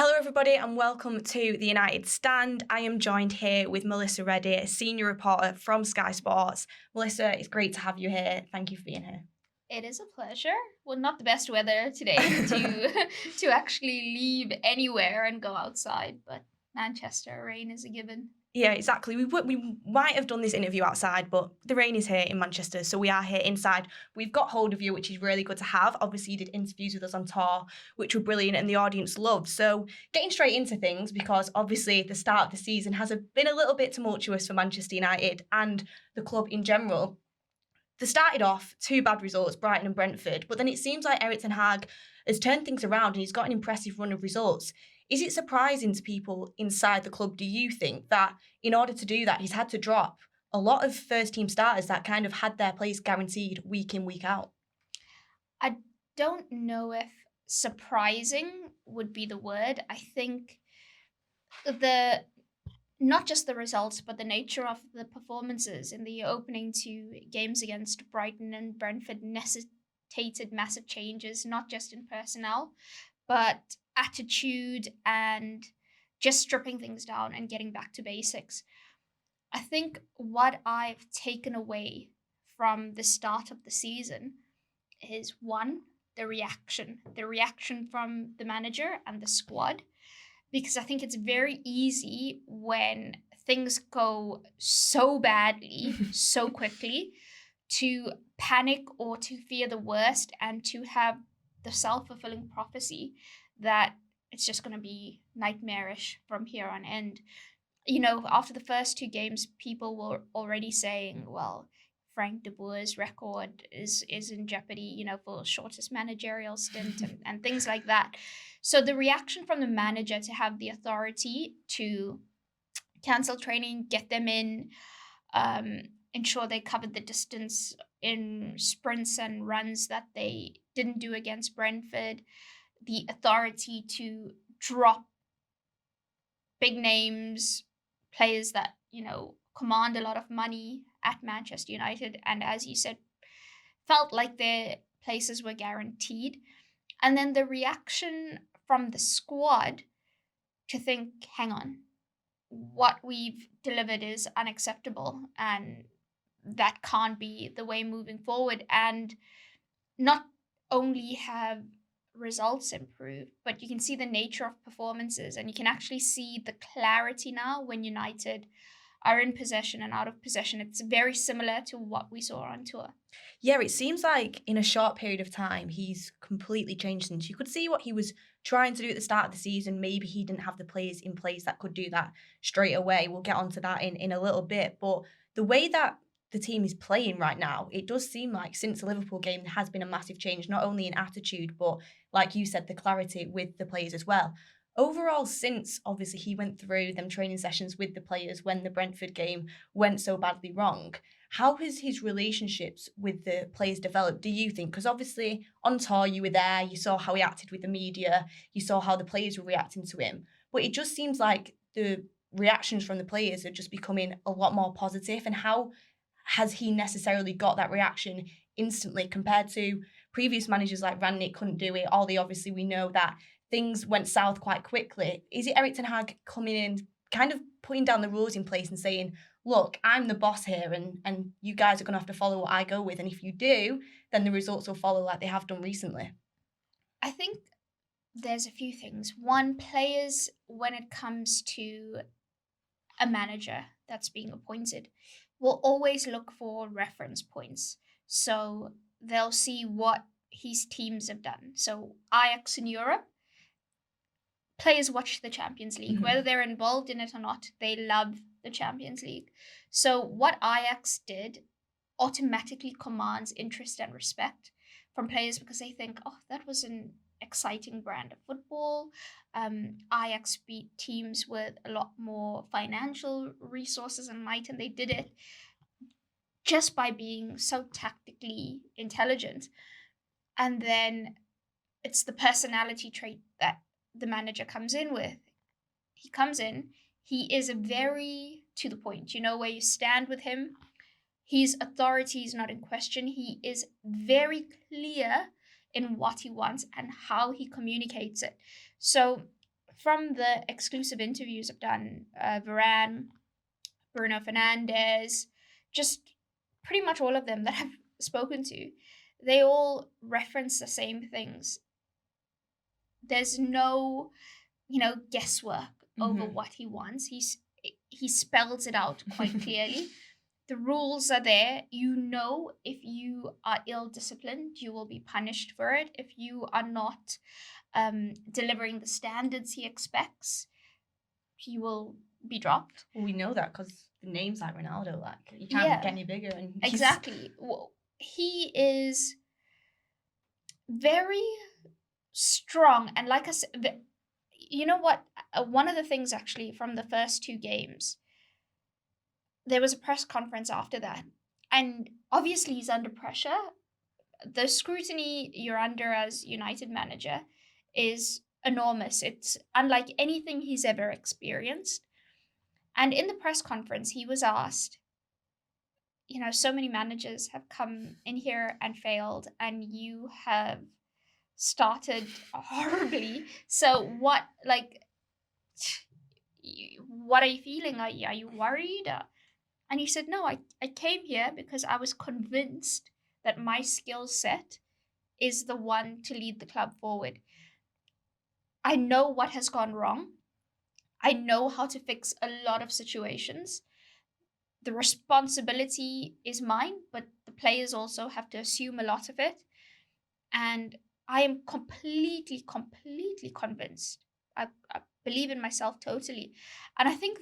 Hello, everybody, and welcome to the United Stand. I am joined here with Melissa Reddy, a senior reporter from Sky Sports. Melissa, it's great to have you here. Thank you for being here. It is a pleasure. Well, not the best weather today to to actually leave anywhere and go outside, but Manchester rain is a given. Yeah, exactly. We might have done this interview outside, but the rain is here in Manchester, so we are here inside. We've got hold of you, which is really good to have. Obviously, you did interviews with us on tour, which were brilliant, and the audience loved. So, getting straight into things, because obviously the start of the season has been a little bit tumultuous for Manchester United and the club in general. They started off 2 bad results, Brighton and Brentford, but then it seems like Erik ten Hag has turned things around and he's got an impressive run of results. Is it surprising to people inside the club, do you think, that in order to do that, he's had to drop a lot of first team starters that kind of had their place guaranteed week in, week out? I don't know if surprising would be the word. I think the not just the results, but the nature of the performances in the opening two games against Brighton and Brentford necessitated massive changes, not just in personnel, but attitude and just stripping things down and getting back to basics. I think what I've taken away from the start of the season is one, the reaction from the manager and the squad, because I think it's very easy when things go so badly, so quickly, to panic or to fear the worst and to have the self-fulfilling prophecy that it's just going to be nightmarish from here on end. After the first two games, people were already saying, well, Frank de Boer's record is in jeopardy, for shortest managerial stint and things like that. So the reaction from the manager to have the authority to cancel training, get them in, ensure they covered the distance in sprints and runs that they didn't do against Brentford, the authority to drop big names, players that, command a lot of money at Manchester United, and as you said, felt like their places were guaranteed. And then the reaction from the squad to think, hang on, what we've delivered is unacceptable and that can't be the way moving forward. And not only have results improved, but you can see the nature of performances and you can actually see the clarity now when United are in possession and out of possession. It's very similar to what we saw on tour. Yeah, it seems like in a short period of time, he's completely changed things. You could see what he was trying to do at the start of the season. Maybe he didn't have the players in place that could do that straight away. We'll get onto that in a little bit. But the way that the team is playing right now, it does seem like since the Liverpool game, there has been a massive change, not only in attitude, but like you said, the clarity with the players as well. Overall, since obviously he went through them training sessions with the players when the Brentford game went so badly wrong, how has his relationships with the players developed, do you think? Because obviously on tour, you were there, you saw how he acted with the media, you saw how the players were reacting to him. But it just seems like the reactions from the players are just becoming a lot more positive. And how has he necessarily got that reaction instantly compared to previous managers like Rangnick couldn't do it? Ollie, obviously, we know that things went south quite quickly. Is it Erik ten Hag coming in, kind of putting down the rules in place and saying, look, I'm the boss here and you guys are going to have to follow what I go with. And if you do, then the results will follow like they have done recently. I think there's a few things. One, players, when it comes to a manager that's being appointed, will always look for reference points. So they'll see what his teams have done. So Ajax in Europe, players watch the Champions League, whether they're involved in it or not. They love the Champions League. So what Ajax did automatically commands interest and respect from players because they think, oh, that was an exciting brand of football. Ajax beat teams with a lot more financial resources and might, and they did it just by being so tactically intelligent. And then it's the personality trait that the manager comes in with. He comes in, he is very to the point, where you stand with him. His authority is not in question. He is very clear in what he wants and how he communicates it. So from the exclusive interviews I've done, Varane, Bruno Fernandes, just pretty much all of them that I've spoken to, they all reference the same things. There's no, guesswork over what he wants. He spells it out quite clearly. The rules are there. If you are ill-disciplined, you will be punished for it. If you are not delivering the standards he expects, he will be dropped. Well, we know that because the name's like Ronaldo. Like, you can't get any bigger. And exactly. Well, he is very strong. And like I said, you know what? One of the things actually from the first 2 games, there was a press conference after that. And obviously he's under pressure. The scrutiny you're under as United manager is enormous. It's unlike anything he's ever experienced. And in the press conference, he was asked, so many managers have come in here and failed, and you have started horribly. So what are you feeling? Are you worried? And he said, no, I came here because I was convinced that my skill set is the one to lead the club forward. I know what has gone wrong. I know how to fix a lot of situations. The responsibility is mine, but the players also have to assume a lot of it. And I am completely convinced. I believe in myself totally. And I think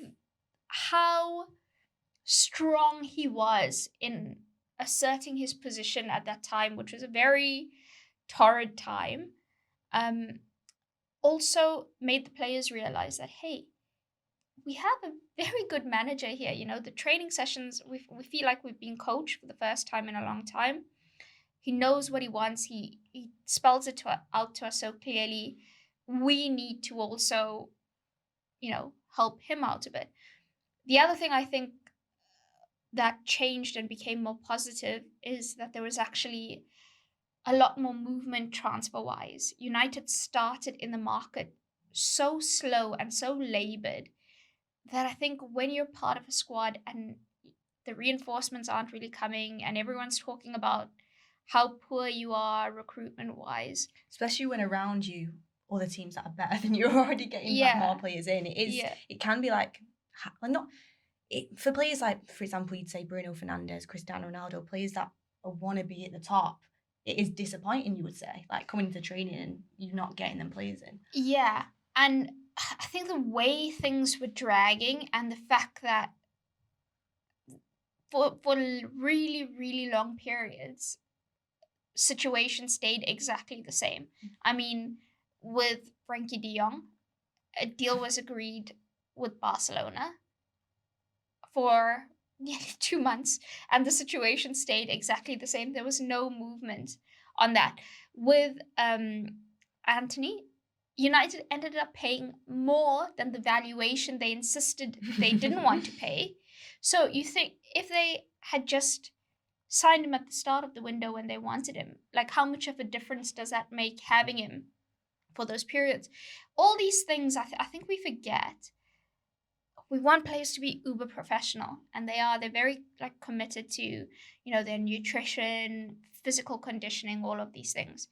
how strong he was in asserting his position at that time, which was a very torrid time, also made the players realize that, hey, we have a very good manager here. The training sessions, we feel like we've been coached for the first time in a long time. He knows what he wants. He spells it out to us so clearly. We need to also, help him out a bit. The other thing I think that changed and became more positive is that there was actually a lot more movement transfer-wise. United started in the market so slow and so labored that I think when you're part of a squad and the reinforcements aren't really coming and everyone's talking about how poor you are recruitment-wise. Especially when around you, other teams that are better than you're already getting more players in. It can be like for players like, for example, you'd say Bruno Fernandes, Cristiano Ronaldo, players that want to be at the top. It is disappointing, you would say, like coming into training and you're not getting them players in. Yeah, and I think the way things were dragging and the fact that for really, really long periods, situation stayed exactly the same. I mean, with Frankie de Jong, a deal was agreed with Barcelona for nearly 2 months, and the situation stayed exactly the same. There was no movement on that. With Anthony, United ended up paying more than the valuation they insisted they didn't want to pay. So you think if they had just signed him at the start of the window when they wanted him, like how much of a difference does that make having him for those periods? All these things I think we forget. We want players to be uber professional, and they are. They're very committed to, their nutrition, physical conditioning, all of these things.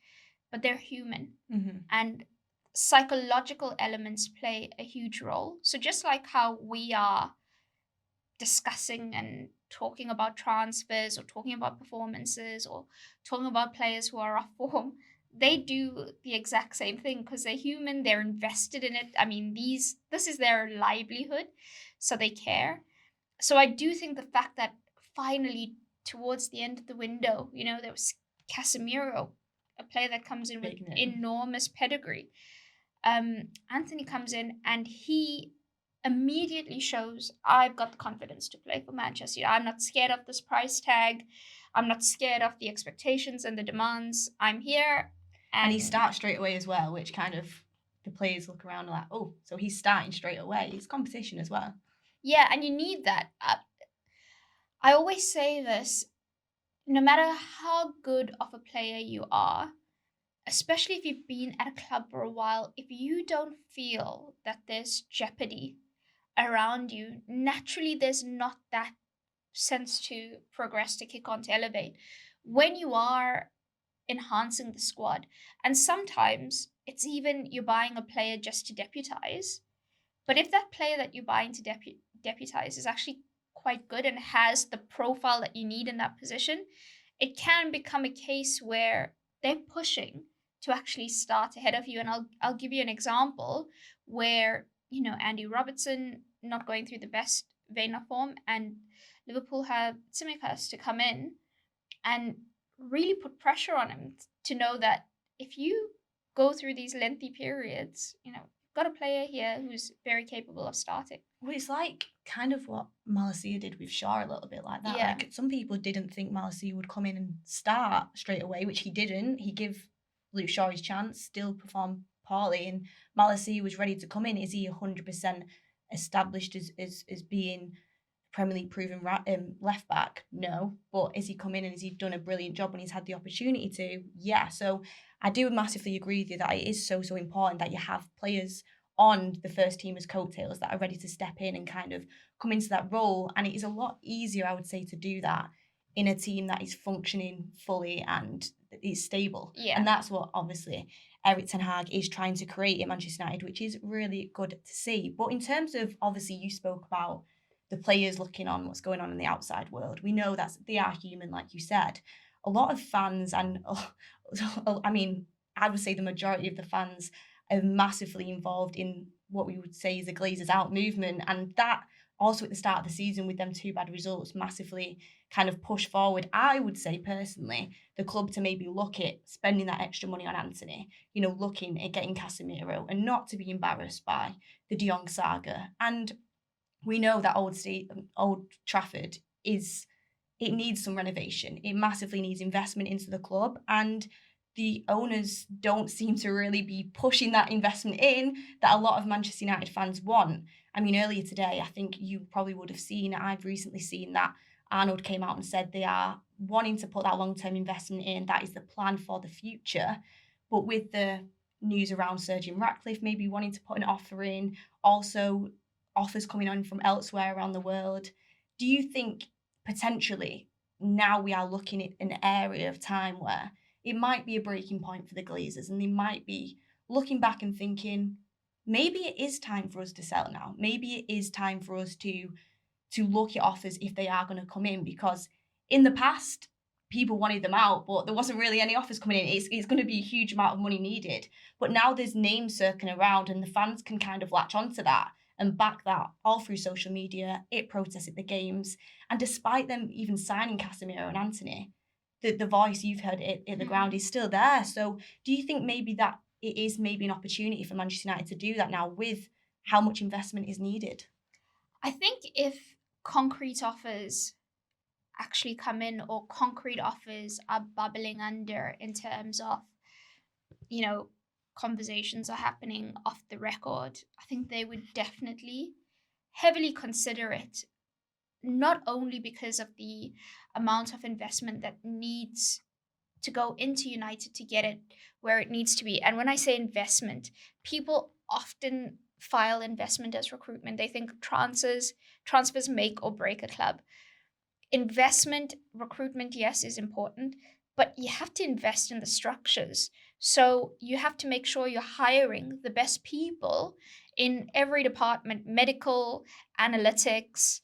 But they're human. Mm-hmm. And psychological elements play a huge role. So just like how we are discussing and talking about transfers or talking about performances or talking about players who are off form, they do the exact same thing because they're human, they're invested in it. I mean, this is their livelihood, so they care. So I do think the fact that finally towards the end of the window, there was Casemiro, a player that comes in with enormous pedigree. Anthony comes in and he immediately shows, I've got the confidence to play for Manchester. I'm not scared of this price tag. I'm not scared of the expectations and the demands. I'm here. And he starts straight away as well, which kind of the players look around and like, oh, so he's starting straight away. It's competition as well. Yeah, and you need that. I always say this, no matter how good of a player you are, especially if you've been at a club for a while, if you don't feel that there's jeopardy around you, naturally there's not that sense to progress, to kick on, to elevate. When you are enhancing the squad, and sometimes it's even you're buying a player just to deputize, but if that player that you're buying to deputize is actually quite good and has the profile that you need in that position, it can become a case where they're pushing to actually start ahead of you. And I'll give you an example where, Andy Robertson not going through the best vein of form, and Liverpool have Tsimikas to come in and really put pressure on him to know that if you go through these lengthy periods, you've got a player here who's very capable of starting. Well, it's like kind of what Malacia did with Shaw, a little bit like that. Yeah. Like, some people didn't think Malacia would come in and start straight away, which he didn't. He gave Luke Shaw his chance, still performed poorly, and Malacia was ready to come in. Is he 100% established as being Premier League proven left back? No. But is he come in and has he done a brilliant job when he's had the opportunity to? Yeah. So I do massively agree with you that it is so important that you have players on the first team as coattails that are ready to step in and kind of come into that role. And it is a lot easier, I would say, to do that in a team that is functioning fully and is stable. Yeah. And that's what obviously Erik ten Hag is trying to create in Manchester United, which is really good to see. But in terms of, obviously, you spoke about the players looking on what's going on in the outside world. We know that they are human, like you said. A lot of fans, and I mean, I would say the majority of the fans are massively involved in what we would say is the Glazers out movement. And that also at the start of the season with them 2 bad results massively kind of push forward, I would say personally, the club to maybe look at spending that extra money on Anthony, looking at getting Casemiro and not to be embarrassed by the De Jong saga. And we know that Old Trafford it needs some renovation. It massively needs investment into the club, and the owners don't seem to really be pushing that investment in that a lot of Manchester United fans want. I mean, earlier today, I think you probably would have seen, I've recently seen that Arnold came out and said they are wanting to put that long-term investment in. That is the plan for the future. But with the news around Sir Jim Ratcliffe maybe wanting to put an offer in, also offers coming on from elsewhere around the world, do you think potentially now we are looking at an area of time where it might be a breaking point for the Glazers and they might be looking back and thinking, maybe it is time for us to sell now. Maybe it is time for us to look at offers if they are going to come in, because in the past, people wanted them out, but there wasn't really any offers coming in. It's going to be a huge amount of money needed. But now there's names circling around and the fans can kind of latch onto that and back that all through social media. It protests at the games. And despite them even signing Casemiro and Anthony, the voice you've heard at the ground is still there. So do you think maybe that it is maybe an opportunity for Manchester United to do that now with how much investment is needed? I think if concrete offers actually come in, or concrete offers are bubbling under in terms of, conversations are happening off the record, I think they would definitely heavily consider it, not only because of the amount of investment that needs to go into United to get it where it needs to be. And when I say investment, people often file investment as recruitment. They think transfers make or break a club. Investment, recruitment, yes, is important, but you have to invest in the structures. So you have to make sure you're hiring the best people in every department: medical, analytics,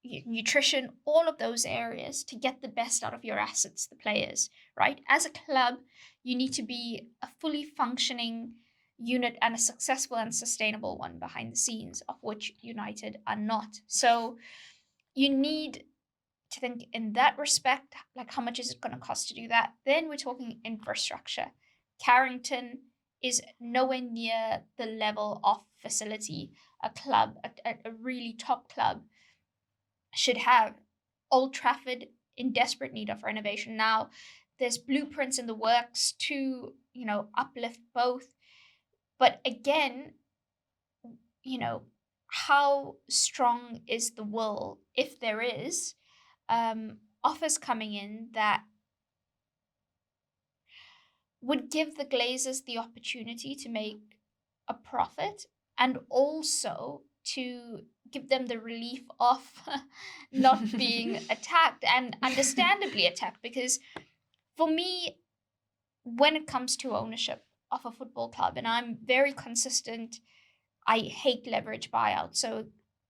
nutrition, all of those areas, to get the best out of your assets, the players, right? As a club, you need to be a fully functioning unit and a successful and sustainable one behind the scenes, of which United are not. So you need to think in that respect, like, how much is it going to cost to do that? Then we're talking infrastructure. Carrington is nowhere near the level of facility a club, a really top club, should have. Old Trafford in desperate need of renovation now. There's blueprints in the works to, uplift both. But again, how strong is the will, if there is, offers coming in that would give the Glazers the opportunity to make a profit, and also to give them the relief of not being attacked, and understandably attacked. Because for me, when it comes to ownership of a football club, and I'm very consistent, I hate leverage buyouts. So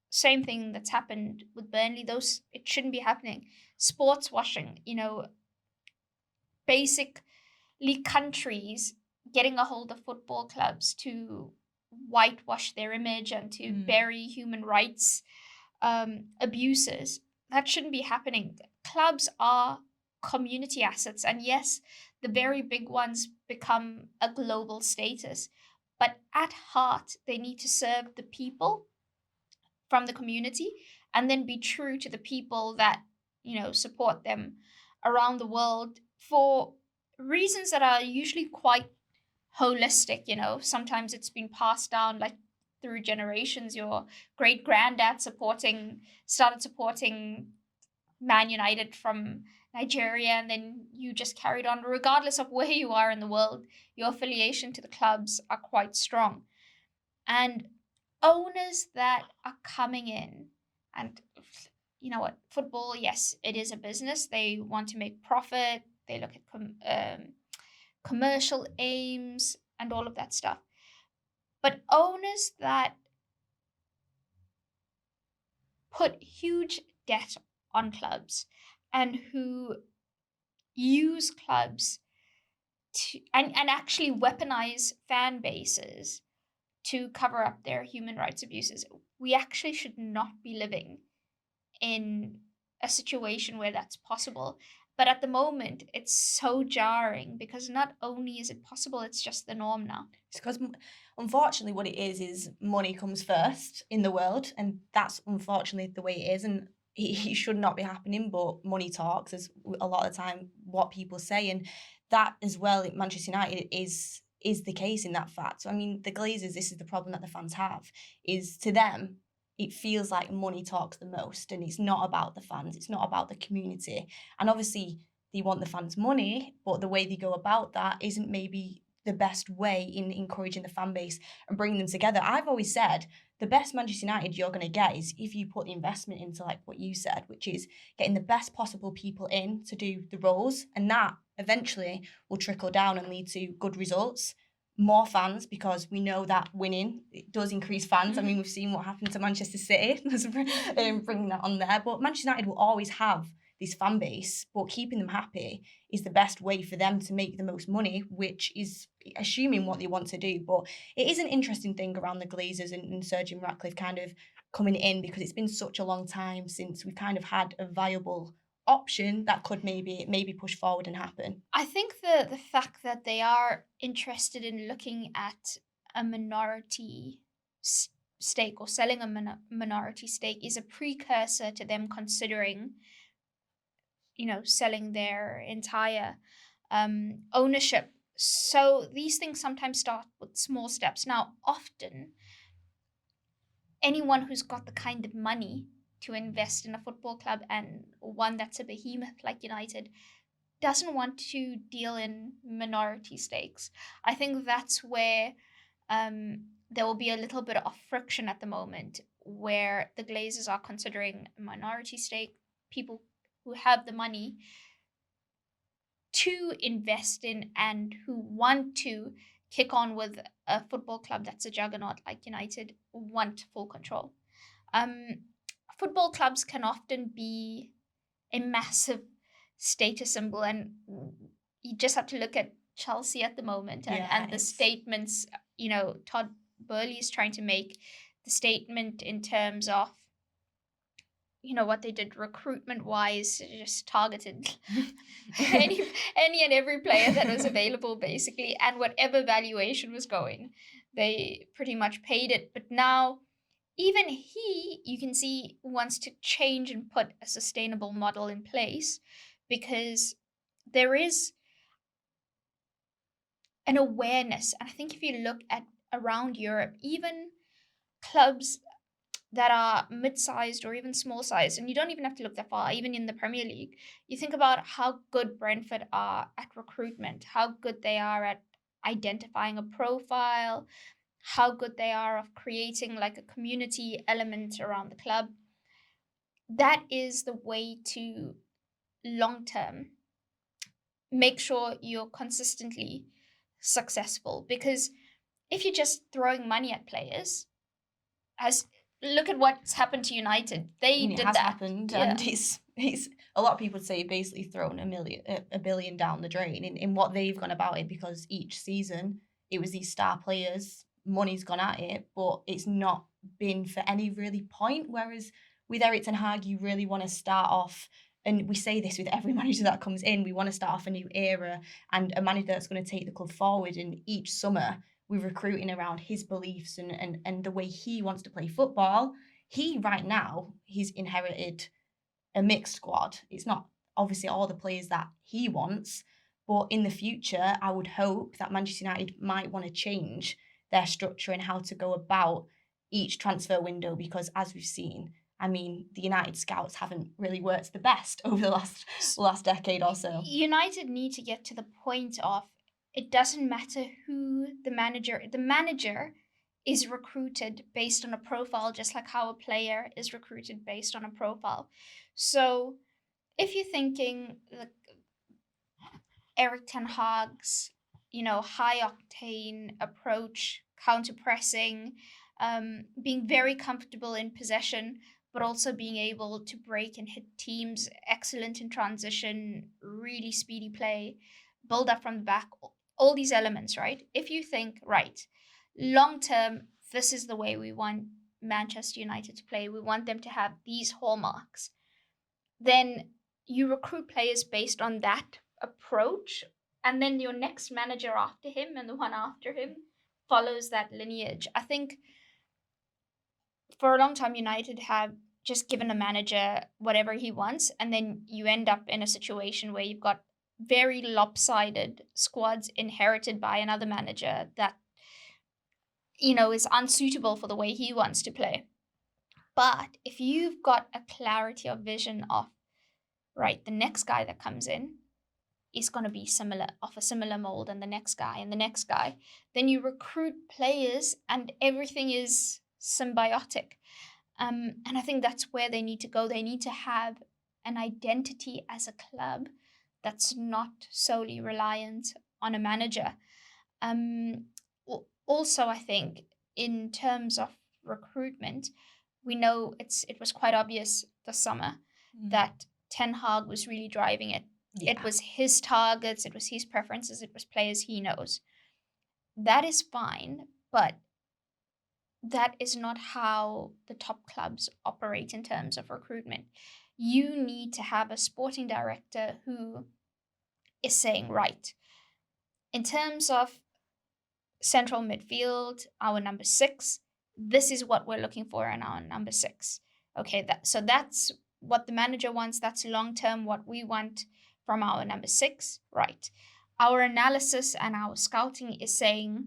same thing that's happened with Burnley, those, it shouldn't be happening. Sports washing, basically countries getting a hold of football clubs to whitewash their image and to bury human rights abuses. That shouldn't be happening. Clubs are community assets, and yes, the very big ones become a global status, but at heart, they need to serve the people from the community, and then be true to the people that support them around the world for reasons that are usually quite holistic. Sometimes it's been passed down like through generations. Your great granddad started supporting Man United from Nigeria, and then you just carried on. Regardless of where you are in the world, your affiliation to the clubs are quite strong. And owners that are coming in, and you know what, football, yes, it is a business. They want to make profit. They look at commercial aims and all of that stuff. But owners that put huge debt on clubs, and who use clubs to and actually weaponize fan bases to cover up their human rights abuses, we actually should not be living in a situation where that's possible. But at the moment, it's so jarring, because not only is it possible, it's just the norm now. It's because, unfortunately, what it is money comes first in the world, and that's unfortunately the way it is. And it should not be happening, but money talks, is a lot of the time what people say, and that as well at Manchester United is the case in that fact. So I mean, the Glazers, this is the problem that the fans have, is to them it feels like money talks the most, and it's not about the fans, it's not about the community. And obviously they want the fans' money, but the way they go about that isn't maybe the best way in encouraging the fan base and bringing them together. I've always said the best Manchester United you're going to get is if you put the investment into, like what you said, which is getting the best possible people in to do the roles, and that eventually will trickle down and lead to good results. More fans, because we know that winning, it does increase fans. I mean, we've seen what happened to Manchester City, bringing that on there. But Manchester United will always have this fan base, but keeping them happy is the best way for them to make the most money, which is assuming what they want to do. But it is an interesting thing around the Glazers and Sir Jim Ratcliffe kind of coming in, because it's been such a long time since we've kind of had a viable option that could maybe push forward and happen. I think the fact that they are interested in looking at a minority stake, or selling a minority stake, is a precursor to them considering selling their entire ownership. So these things sometimes start with small steps. Now, often anyone who's got the kind of money to invest in a football club, and one that's a behemoth like United, doesn't want to deal in minority stakes. I think that's where there will be a little bit of friction at the moment, where the Glazers are considering a minority stake, people who have the money to invest in and who want to kick on with a football club that's a juggernaut like United, want full control. Football clubs can often be a massive status symbol, and you just have to look at Chelsea at the moment, and the statements, Todd Boehly is trying to make the statement in terms of, what they did recruitment wise, just targeted any and every player that was available, basically, and whatever valuation was going, they pretty much paid it. But now, even he, you can see, wants to change and put a sustainable model in place, because there is an awareness. And I think if you look at around Europe, even clubs that are mid-sized or even small-sized, and you don't even have to look that far, even in the Premier League. You think about how good Brentford are at recruitment, how good they are at identifying a profile, how good they are of creating like a community element around the club. That is the way to long term make sure you're consistently successful. Because if you're just throwing money at players, as look at what's happened to United. They And it did has that. happened, Yeah. and it's a lot of people say basically thrown a billion down the drain in what they've gone about it, because each season it was these star players, money's gone at it, but it's not been for any really point. Whereas with Eric Ten Hag, you really want to start off, and we say this with every manager that comes in, we want to start off a new era and a manager that's going to take the club forward. And each summer we're recruiting around his beliefs and the way he wants to play football. He right now, he's inherited a mixed squad. It's not obviously all the players that he wants, but in the future, I would hope that Manchester United might want to change their structure and how to go about each transfer window, because as we've seen, I mean, the United scouts haven't really worked the best over the last decade or so. United need to get to the point of it doesn't matter who the manager is recruited based on a profile, just like how a player is recruited based on a profile. So if you're thinking the Eric Ten Hag's, high octane approach, counter pressing, being very comfortable in possession, but also being able to break and hit teams, excellent in transition, really speedy play, build up from the back, all these elements, right? If you think, right, long term, this is the way we want Manchester United to play, we want them to have these hallmarks, then you recruit players based on that approach, and then your next manager after him and the one after him follows that lineage. I think for a long time United have just given a manager whatever he wants, and then you end up in a situation where you've got very lopsided squads inherited by another manager that is unsuitable for the way he wants to play. But if you've got a clarity of vision of, right, the next guy that comes in is going to be of a similar mold, and the next guy and the next guy, then you recruit players and everything is symbiotic. And I think that's where they need to go. They need to have an identity as a club that's not solely reliant on a manager. Also, I think in terms of recruitment, we know it was quite obvious this summer that Ten Hag was really driving it. Yeah. It was his targets, it was his preferences, it was players he knows. That is fine, but that is not how the top clubs operate in terms of recruitment. You need to have a sporting director who is saying, right, in terms of central midfield, our number 6, this is what we're looking for in our number 6. Okay, so that's what the manager wants. That's long-term what we want from our number 6, right? Our analysis and our scouting is saying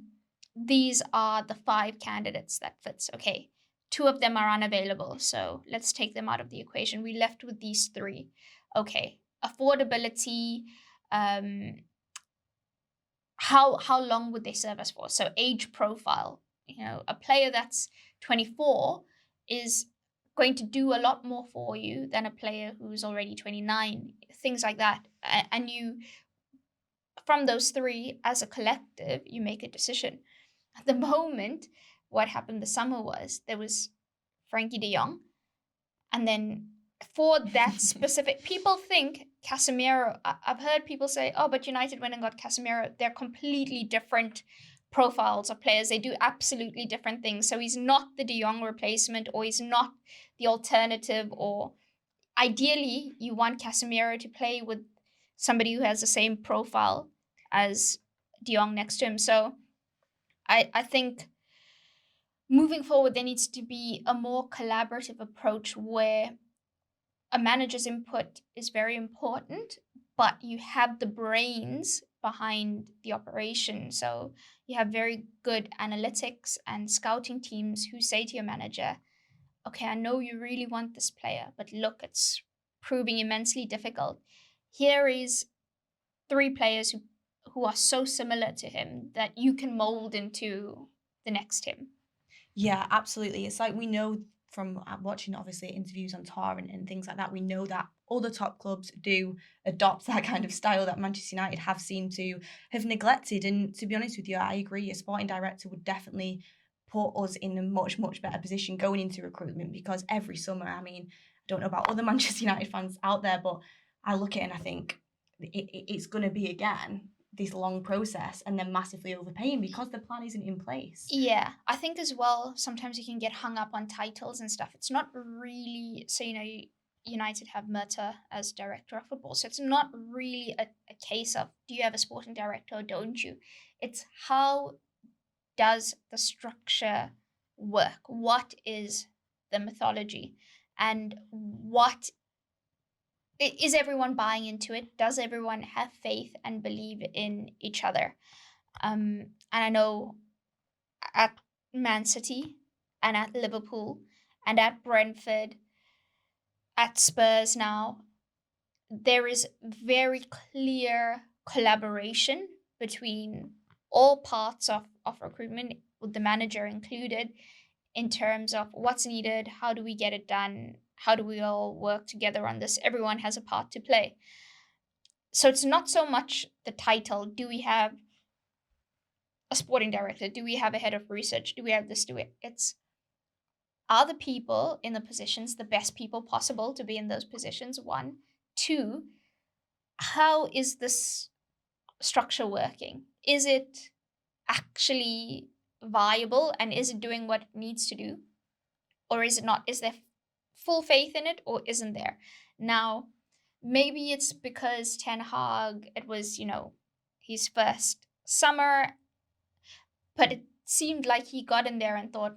these are the 5 candidates that fits. Okay, 2 of them are unavailable, so let's take them out of the equation. We left with these 3. Okay, affordability, how long would they serve us for? So age profile, a player that's 24 is going to do a lot more for you than a player who's already 29, things like that. And you, from those 3, as a collective, you make a decision. At the moment, what happened this summer was there was Frankie de Jong, and then for that specific, people think Casemiro, I've heard people say, oh, but United went and got Casemiro. They're completely different profiles of players. They do absolutely different things. So he's not the de Jong replacement, or he's not the alternative, or ideally you want Casemiro to play with somebody who has the same profile as de Jong next to him. So I think moving forward, there needs to be a more collaborative approach where a manager's input is very important, but you have the brains behind the operation. So you have very good analytics and scouting teams who say to your manager, okay, I know you really want this player, but look, it's proving immensely difficult. Here is 3 players who are so similar to him that you can mold into the next him. Yeah, absolutely. It's like we know from watching obviously interviews on tour and things like that, we know that all the top clubs do adopt that kind of style that Manchester United have seemed to have neglected. And to be honest with you, I agree. A sporting director would definitely put us in a much, much better position going into recruitment because every summer, I mean, I don't know about other Manchester United fans out there, but I look at it and I think it's going to be again this long process and then massively overpaying because the plan isn't in place. Yeah, I think as well, sometimes you can get hung up on titles and stuff. It's not really, so, United have Murta as director of football. So it's not really a case of do you have a sporting director or don't you? It's how does the structure work? What is the mythology? And what is everyone buying into it? Does everyone have faith and believe in each other? And I know at Man City and at Liverpool and at Brentford, at Spurs now, there is very clear collaboration between all parts of recruitment, with the manager included, in terms of what's needed, how do we get it done, how do we all work together on this. Everyone has a part to play. So it's not so much the title. Do we have a sporting director? Do we have a head of research? Do we have this? Do it? It's, are the people in the positions the best people possible to be in those positions? One. Two, how is this structure working? Is it actually viable and is it doing what it needs to do? Or is it not? Is there full faith in it or isn't there? Now, maybe it's because Ten Hag, it was, his first summer, but it seemed like he got in there and thought,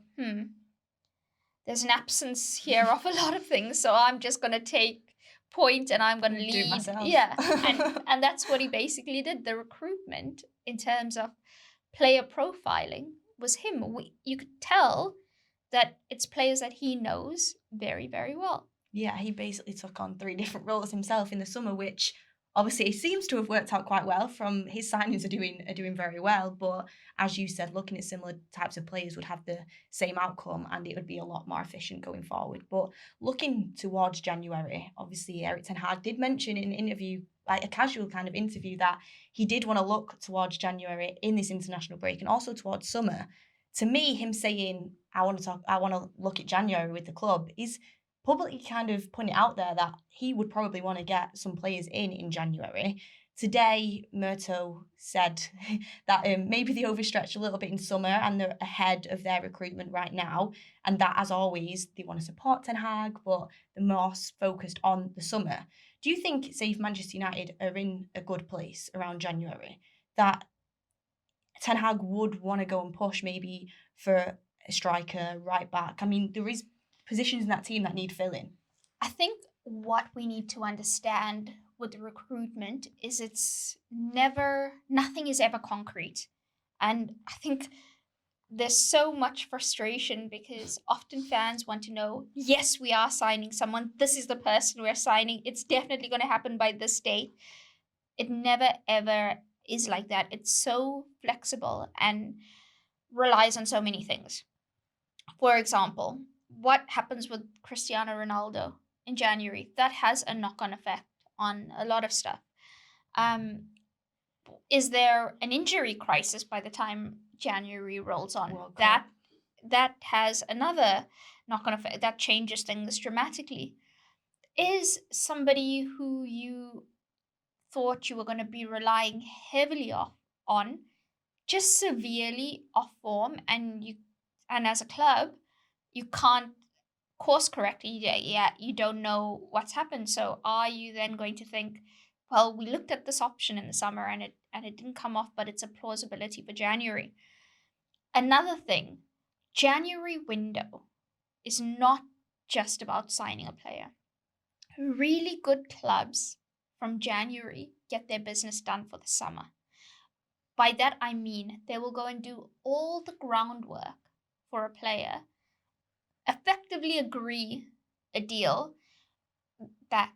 there's an absence here of a lot of things, so I'm just going to take point and I'm going to Do it lead. myself. Yeah, and that's what he basically did. The recruitment in terms of player profiling was him. You could tell that it's players that he knows very, very well. Yeah, he basically took on 3 different roles himself in the summer, which obviously seems to have worked out quite well. From his signings are doing very well, but as you said, looking at similar types of players would have the same outcome, and it would be a lot more efficient going forward. But looking towards January, obviously Eric Ten Hag did mention in an interview, like a casual kind of interview, that he did want to look towards January in this international break and also towards summer. To me, him saying I want to look at January with the club is publicly kind of putting it out there that he would probably want to get some players in January. Today, Murto said that maybe they overstretched a little bit in summer and they're ahead of their recruitment right now. And that, as always, they want to support Ten Hag, but they're more focused on the summer. Do you think, say, if Manchester United are in a good place around January, that Ten Hag would want to go and push maybe for a striker, right back? I mean, there is positions in that team that need filling. I think what we need to understand with the recruitment is nothing is ever concrete. And I think there's so much frustration because often fans want to know, yes, we are signing someone. This is the person we're signing. It's definitely going to happen by this date. It never, ever is like that. It's so flexible and relies on so many things. For example, what happens with Cristiano Ronaldo in January? That has a knock on effect on a lot of stuff. Um, is there an injury crisis by the time January rolls on? That has another knock on effect that changes things dramatically. Is somebody who you thought you were going to be relying heavily on just severely off form, and as a club you can't course correct? Yeah, you don't know what's happened. So are you then going to think, well, we looked at this option in the summer and it didn't come off, but it's a plausibility for January? Another thing, January window is not just about signing a player. Really good clubs from January get their business done for the summer. By that I mean they will go and do all the groundwork for a player effectively agree a deal that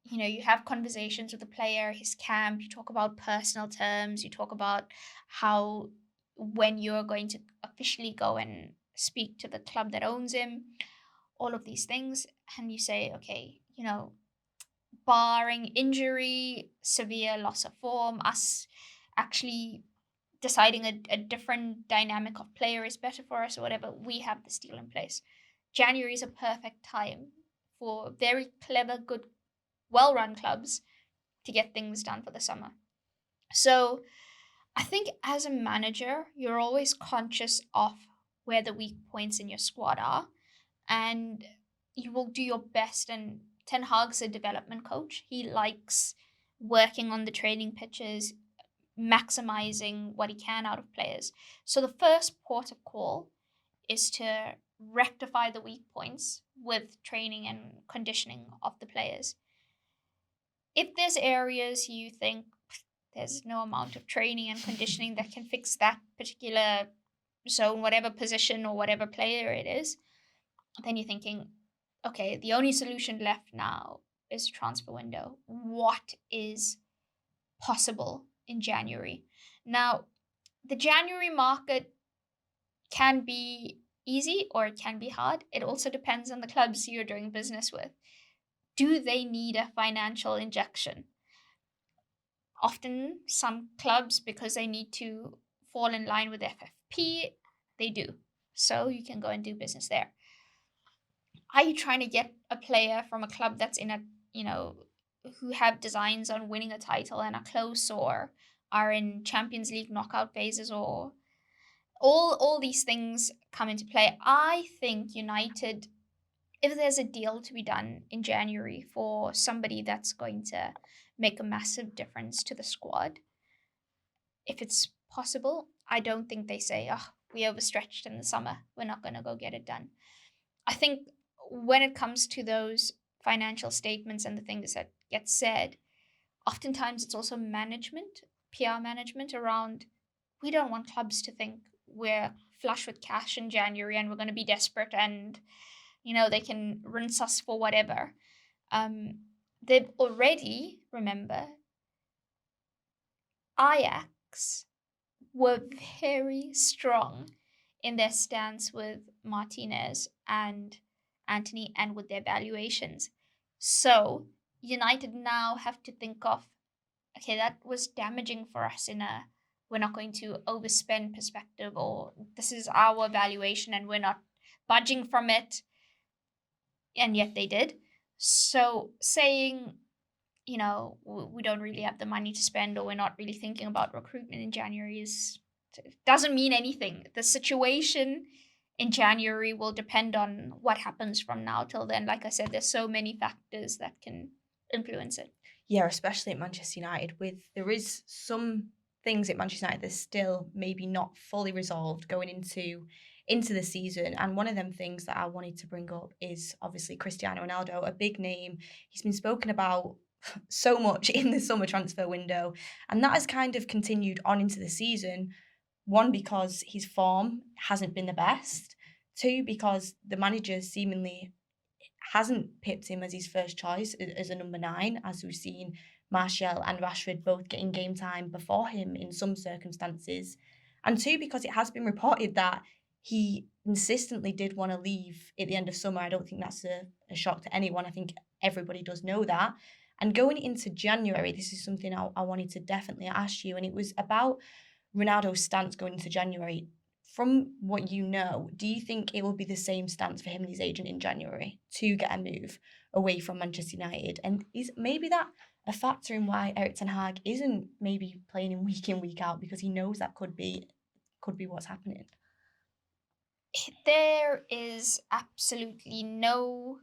you have conversations with the player, his camp, you talk about personal terms, you talk about how when you're going to officially go and speak to the club that owns him, all of these things, and you say, okay, barring injury, severe loss of form, us actually deciding a different dynamic of player is better for us or whatever, we have this deal in place. January is a perfect time for very clever, good, well-run clubs to get things done for the summer. So I think as a manager, you're always conscious of where the weak points in your squad are, and you will do your best. And Ten Hag's a development coach. He likes working on the training pitches, maximizing what he can out of players. So the first port of call is to rectify the weak points with training and conditioning of the players. If there's areas you think there's no amount of training and conditioning that can fix that particular zone, whatever position or whatever player it is, then you're thinking, okay, the only solution left now is a transfer window. What is possible in January? Now, the January market can be easy or it can be hard. It also depends on the clubs you're doing business with. Do they need a financial injection? Often, some clubs, because they need to fall in line with FFP, they do. So you can go and do business there. Are you trying to get a player from a club that's in who have designs on winning a title and are close or are in Champions League knockout phases, or all these things come into play? I think United, if there's a deal to be done in January for somebody that's going to make a massive difference to the squad, if it's possible, I don't think they say, oh, we overstretched in the summer, we're not going to go get it done. I think when it comes to those financial statements and the things that get said, oftentimes it's also management, PR management around, we don't want clubs to think we're flush with cash in January and we're going to be desperate and, they can rinse us for whatever. They've already, remember, Ajax were very strong in their stance with Martinez and Anthony and with their valuations. So United now have to think of, okay, that was damaging for us in a we're not going to overspend perspective, or this is our valuation and we're not budging from it. And yet they did. So saying, we don't really have the money to spend or we're not really thinking about recruitment in January doesn't mean anything. The situation in January will depend on what happens from now till then. Like I said, there's so many factors that can influence it. Yeah, especially at Manchester United, there is some things at Manchester United that's still maybe not fully resolved going into the season. And one of them things that I wanted to bring up is obviously Cristiano Ronaldo, a big name. He's been spoken about so much in the summer transfer window, and that has kind of continued on into the season. One, because his form hasn't been the best. Two, because the manager seemingly hasn't picked him as his first choice as a number 9, as we've seen Martial and Rashford both getting game time before him in some circumstances. And two, because it has been reported that he consistently did want to leave at the end of summer. I don't think that's a shock to anyone. I think everybody does know that. And going into January, this is something I wanted to definitely ask you, and it was about Ronaldo's stance going into January. From what you know, do you think it will be the same stance for him and his agent in January to get a move away from Manchester United? And is maybe that a factor in why Erik ten Hag isn't maybe playing him week in, week out, because he knows that could be what's happening? There is absolutely no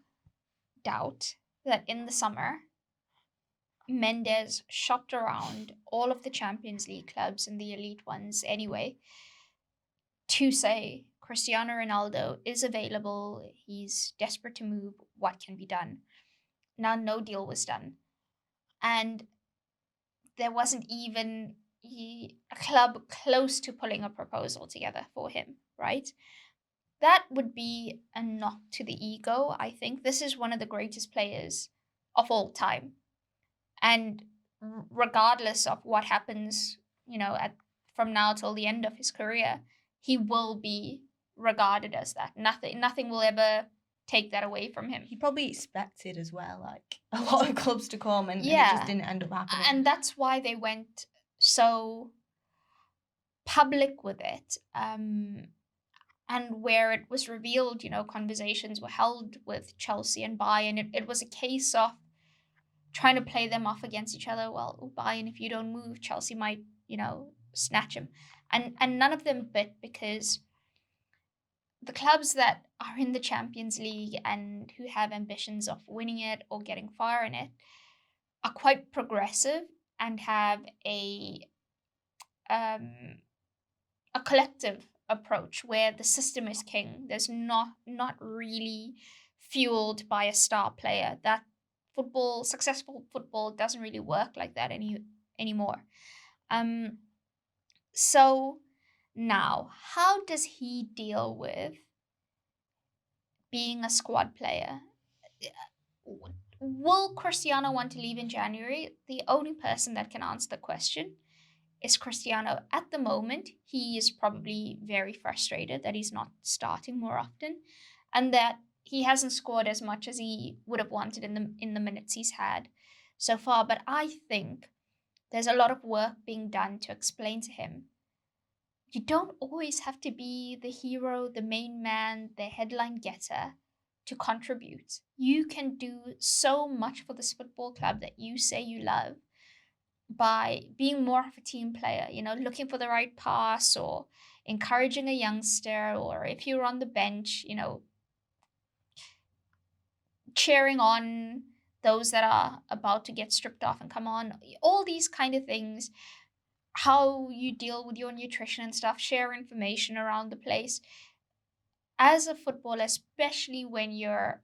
doubt that in the summer, Mendes shopped around all of the Champions League clubs and the elite ones anyway to say Cristiano Ronaldo is available, he's desperate to move, what can be done? Now, no deal was done. And there wasn't even a club close to pulling a proposal together for him, right? that would be a knock to the ego, I think. This is one of the greatest players of all time. And regardless of what happens, from now till the end of his career, he will be regarded as that. Nothing will ever take that away from him. He probably expected as well, like a lot of clubs to come, and it just didn't end up happening. And that's why they went so public with it. And where it was revealed, conversations were held with Chelsea and Bayern. It was a case of trying to play them off against each other. Well, Bayern, if you don't move, Chelsea might, snatch him. And none of them bit, because the clubs that are in the Champions League and who have ambitions of winning it or getting far in it are quite progressive and have a collective approach where the system is king. There's not really fueled by a star player. That successful football doesn't really work like that anymore. So now, how does he deal with being a squad player? Will Cristiano want to leave in January? The only person that can answer the question is Cristiano. At the moment, he is probably very frustrated that he's not starting more often, and that he hasn't scored as much as he would have wanted in the minutes he's had so far. But I think there's a lot of work being done to explain to him, you don't always have to be the hero, the main man, the headline getter to contribute. You can do so much for this football club that you say you love by being more of a team player, looking for the right pass or encouraging a youngster, or if you're on the bench, cheering on those that are about to get stripped off and come on. All these kind of things, how you deal with your nutrition and stuff, share information around the place. As a footballer, especially when you're,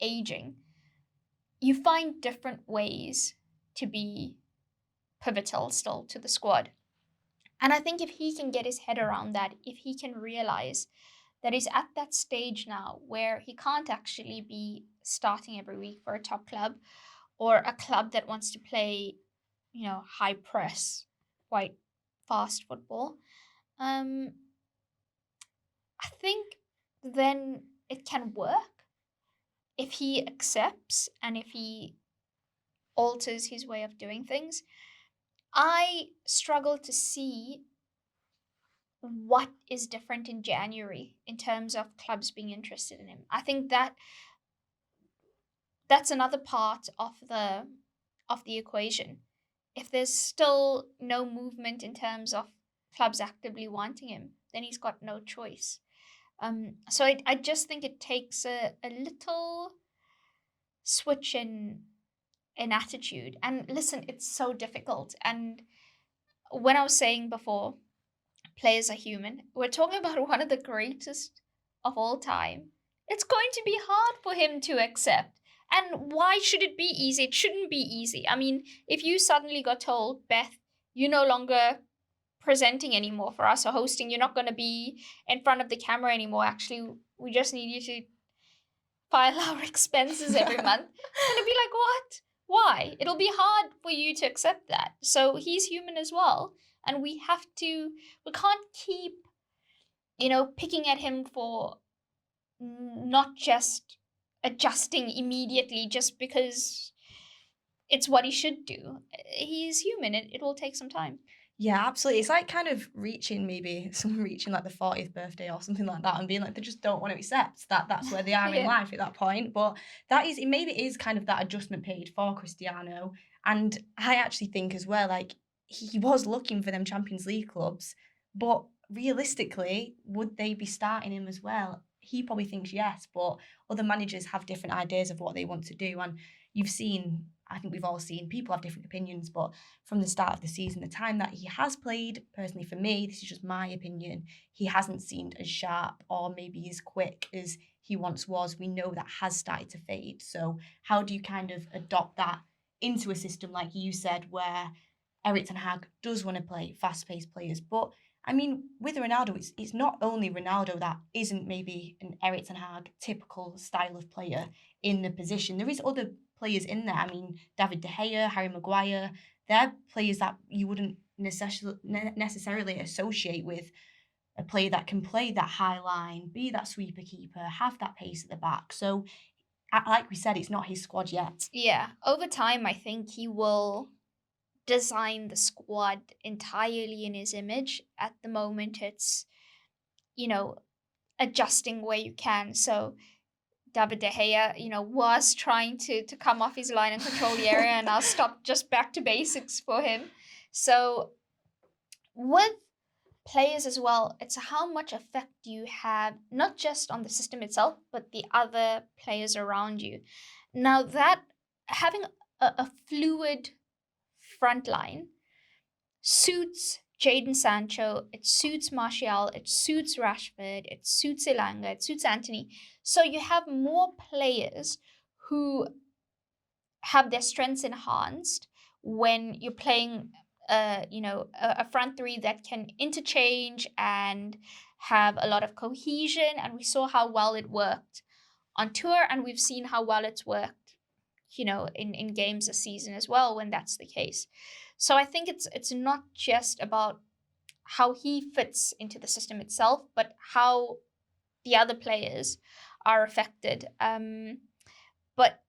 aging, you find different ways to be pivotal still to the squad. And I think if he can get his head around that, if he can realize that he's at that stage now where he can't actually be starting every week for a top club or a club that wants to play, high press, quite fast football, I think then it can work if he accepts and if he alters his way of doing things. I struggle to see what is different in January in terms of clubs being interested in him. I think that's another part of the equation. If there's still no movement in terms of clubs actively wanting him, then he's got no choice. So I just think it takes a little switch in attitude. And listen, it's so difficult. And when I was saying before, players are human, we're talking about one of the greatest of all time. It's going to be hard for him to accept. And why should it be easy? It shouldn't be easy. I mean, if you suddenly got told, Beth, you're no longer presenting anymore for us or hosting, you're not going to be in front of the camera anymore. Actually, we just need you to file our expenses every month. And it'd be like, what? Why? It'll be hard for you to accept that. So he's human as well. And we can't keep, picking at him for not just adjusting immediately just because it's what he should do. He's human. It will take some time. Yeah, absolutely. It's like kind of someone reaching like the 40th birthday or something like that and being like, they just don't want to accept that that's where they are in life at that point. But it is kind of that adjustment period for Cristiano. And I actually think as well, like, he was looking for them Champions League clubs, but realistically, would they be starting him as well? He probably thinks yes, but other managers have different ideas of what they want to do. And I think we've all seen, people have different opinions, but from the start of the season, the time that he has played, personally for me, this is just my opinion, he hasn't seemed as sharp or maybe as quick as he once was. We know that has started to fade. So how do you kind of adopt that into a system, like you said, where Erik ten Hag does want to play fast-paced players, but I mean, with Ronaldo, it's not only Ronaldo that isn't maybe an Eric Ten Hag typical style of player in the position. There is other players in there. I mean, David De Gea, Harry Maguire, they're players that you wouldn't necessarily associate with a player that can play that high line, be that sweeper keeper, have that pace at the back. So, like we said, it's not his squad yet. Yeah, over time, I think he will design the squad entirely in his image. At the moment, it's, adjusting where you can. So David De Gea, was trying to come off his line and control the area, and I'll stop just back to basics for him. So with players as well, it's how much effect you have, not just on the system itself, but the other players around you. Now that having a fluid front line suits Jadon Sancho, it suits Martial, it suits Rashford, it suits Elanga, it suits Anthony. So you have more players who have their strengths enhanced when you're playing a front three that can interchange and have a lot of cohesion. And we saw how well it worked on tour, and we've seen how well it's worked in games this season as well when that's the case. So I think it's not just about how he fits into the system itself, but how the other players are affected. But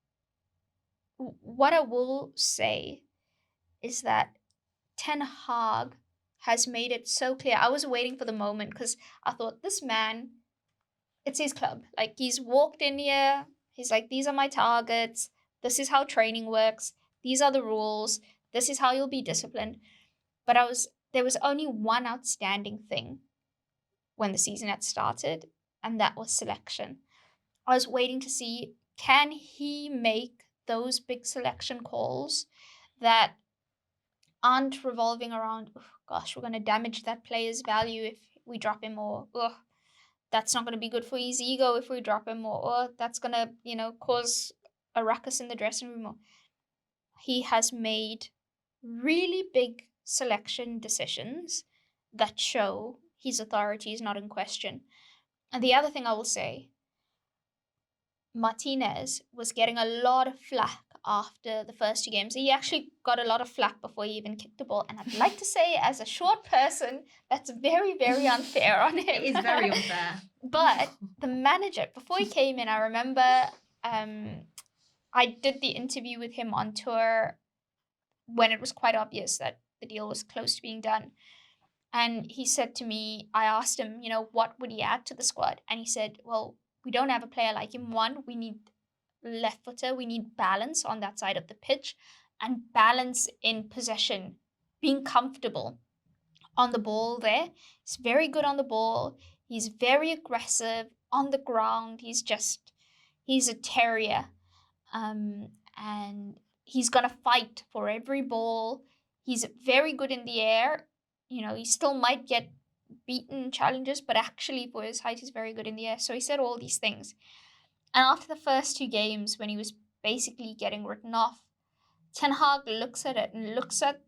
what I will say is that Ten Hag has made it so clear. I was waiting for the moment because I thought, this man, it's his club. Like, he's walked in here, he's like, these are my targets, this is how training works, these are the rules, this is how you'll be disciplined. But there was only one outstanding thing when the season had started, and that was selection. I was waiting to see, can he make those big selection calls that aren't revolving around, oh gosh, we're going to damage that player's value if we drop him, or that's not going to be good for his ego if we drop him, or that's going to, cause a ruckus in the dressing room. He has made really big selection decisions that show his authority is not in question. And the other thing I will say, Martinez was getting a lot of flack after the first two games. He actually got a lot of flack before he even kicked the ball. And I'd like to say, as a short person, that's very, very unfair on him. It is very unfair. But the manager, before he came in, I remember I did the interview with him on tour when it was quite obvious that the deal was close to being done. And he said to me, I asked him, what would he add to the squad? And he said, well, we don't have a player like him. One, we need left footer. We need balance on that side of the pitch and balance in possession, being comfortable on the ball there. He's very good on the ball. He's very aggressive on the ground. He's a terrier. And he's going to fight for every ball. He's very good in the air. He still might get beaten challenges, but actually for his height, he's very good in the air. So he said all these things. And after the first two games, when he was basically getting written off, Ten Hag looks at it and looks at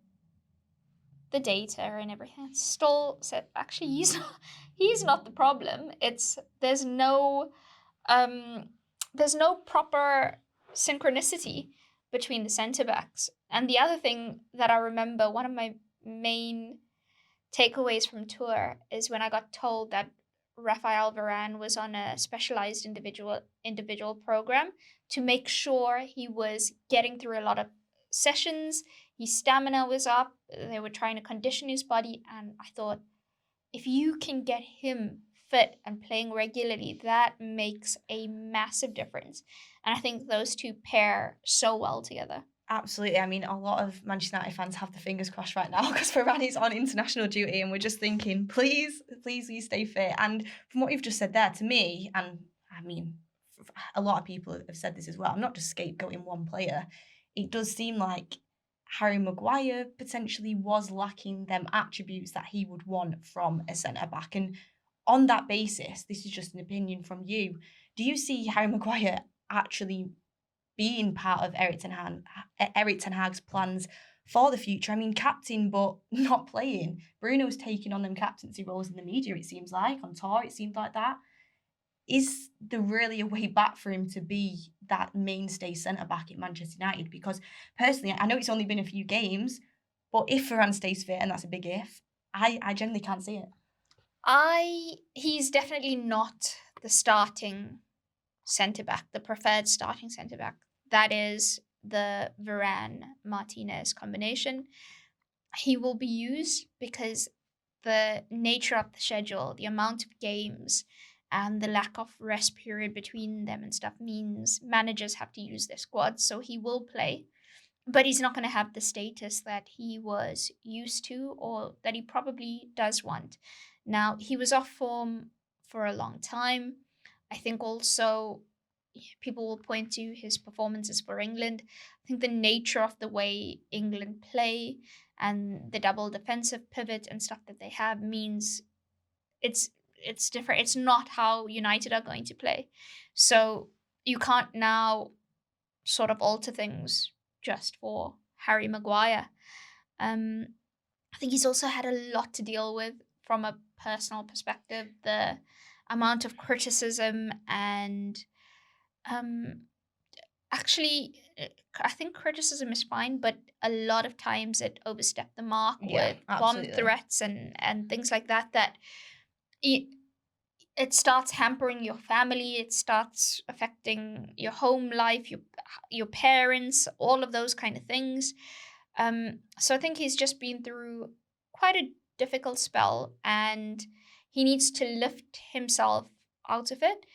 the data and everything, and still said, actually, he's not the problem. There's no proper synchronicity between the centre backs. And the other thing that I remember, one of my main takeaways from tour, is when I got told that Rafael Varane was on a specialized individual program to make sure he was getting through a lot of sessions, his stamina was up, they were trying to condition his body, and I thought, if you can get him fit and playing regularly, that makes a massive difference. And I think those two pair so well together. Absolutely. I mean, a lot of Manchester United fans have their fingers crossed right now because Varane is on international duty, and we're just thinking, please, you stay fit. And from what you've just said there, to me, and I mean, a lot of people have said this as well, I'm not just scapegoating one player. It does seem like Harry Maguire potentially was lacking them attributes that he would want from a centre-back. And on that basis, this is just an opinion from you, do you see Harry Maguire actually being part of Eric Ten Hag's plans for the future. I mean, captain, but not playing. Bruno's taking on them captaincy roles in the media, it seems like. On tour, it seemed like that. Is there really a way back for him to be that mainstay centre back at Manchester United? Because personally, I know it's only been a few games, but if Varane stays fit, and that's a big if, I generally can't see it. He's definitely not the starting centre back, the preferred starting centre back. That is the Varane Martinez combination. He will be used because the nature of the schedule, the amount of games, and the lack of rest period between them and stuff means managers have to use their squads. So he will play, but he's not going to have the status that he was used to or that he probably does want. Now, he was off form for a long time. I think also people will point to his performances for England. I think the nature of the way England play and the double defensive pivot and stuff that they have means it's different. It's not how United are going to play. So you can't now sort of alter things just for Harry Maguire. I think he's also had a lot to deal with from a personal perspective. The amount of criticism and actually, I think criticism is fine, but a lot of times it overstepped the mark with bomb threats and things like that. That it starts hampering your family. It starts affecting your home life, your parents, all of those kind of things. So I think he's just been through quite a difficult spell, and he needs to lift himself out of it.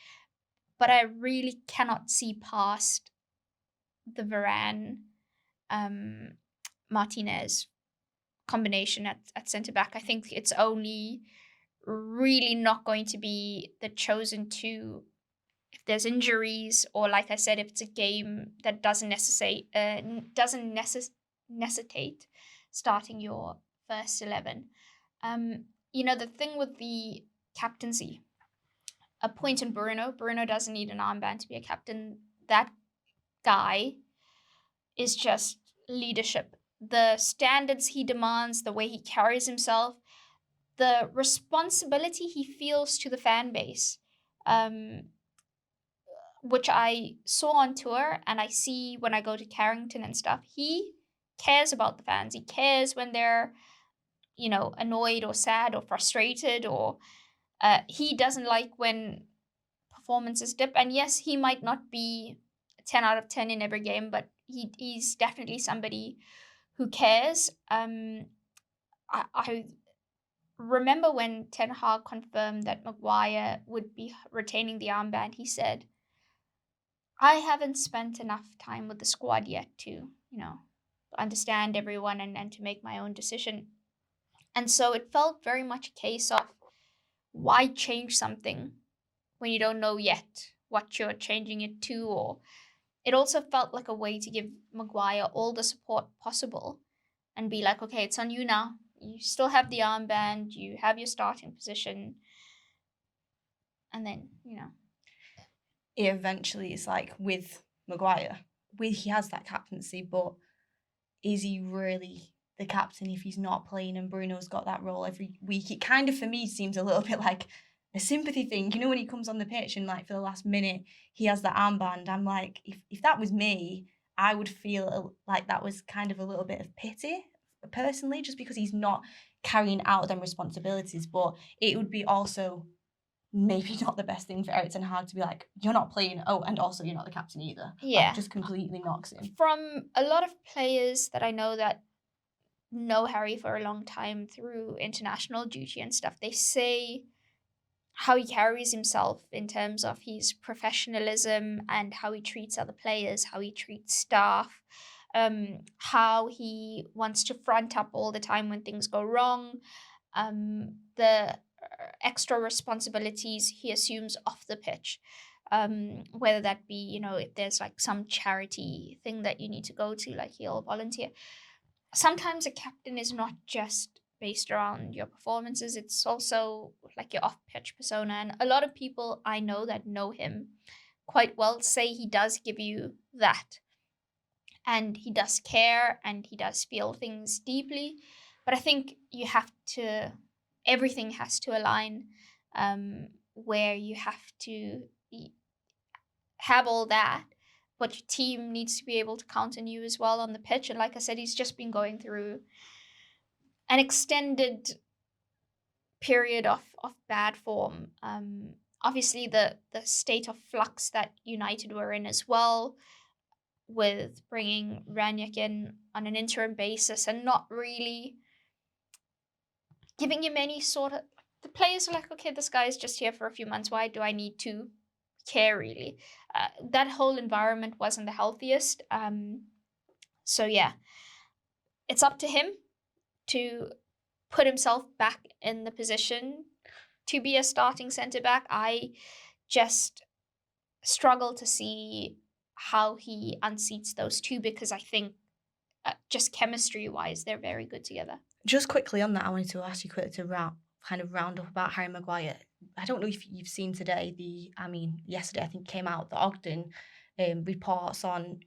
But I really cannot see past the Varane Martinez combination at centre back. I think it's only really not going to be the chosen two if there's injuries, or like I said, if it's a game that doesn't necessitate starting your first 11. The thing with the captaincy, a point in Bruno doesn't need an armband to be a captain. That guy is just leadership. The standards he demands, the way he carries himself, the responsibility he feels to the fan base, which I saw on tour and I see when I go to Carrington and stuff. He cares about the fans. He cares when they're, annoyed or sad or frustrated, or he doesn't like when performances dip. And yes, he might not be 10 out of 10 in every game, but he's definitely somebody who cares. I remember when Ten Hag confirmed that Maguire would be retaining the armband, he said, I haven't spent enough time with the squad yet to, understand everyone and to make my own decision. And so it felt very much a case of why change something when you don't know yet what you're changing it to. Or it also felt like a way to give Maguire all the support possible and be like, okay, it's on you now. You still have the armband, you have your starting position. And then, It eventually is like with Maguire, he has that captaincy, but is he really the captain if he's not playing and Bruno's got that role every week? It kind of, for me, seems a little bit like a sympathy thing. When he comes on the pitch and like for the last minute, he has that armband. I'm like, if that was me, I would feel like that was kind of a little bit of pity personally, just because he's not carrying out them responsibilities. But it would be also maybe not the best thing for Eric Ten Hag to be like, you're not playing, and also you're not the captain either. Yeah. Like, just completely knocks him. From a lot of players that I know that know Harry for a long time through international duty and stuff, they say how he carries himself in terms of his professionalism and how he treats other players, how he treats staff, how he wants to front up all the time when things go wrong, the extra responsibilities he assumes off the pitch, whether that be, if there's like some charity thing that you need to go to, like he'll volunteer. Sometimes a captain is not just based around your performances, it's also like your off-pitch persona. And a lot of people I know that know him quite well say he does give you that. and he does care and he does feel things deeply. But I think everything has to align, where you have to have all that, but your team needs to be able to count on you as well on the pitch. And like I said, he's just been going through an extended period of bad form. Obviously, the state of flux that United were in as well, with bringing Ranić in on an interim basis and not really giving him any sort of. The players are like, okay, this guy is just here for a few months. Why do I need to care, really? That whole environment wasn't the healthiest. So yeah, it's up to him to put himself back in the position to be a starting centre-back. I just struggle to see how he unseats those two, because I think just chemistry-wise, they're very good together. Just quickly on that, I wanted to ask you quickly to round up about Harry Maguire. I don't know if you've seen today, yesterday I think came out the Ogden reports on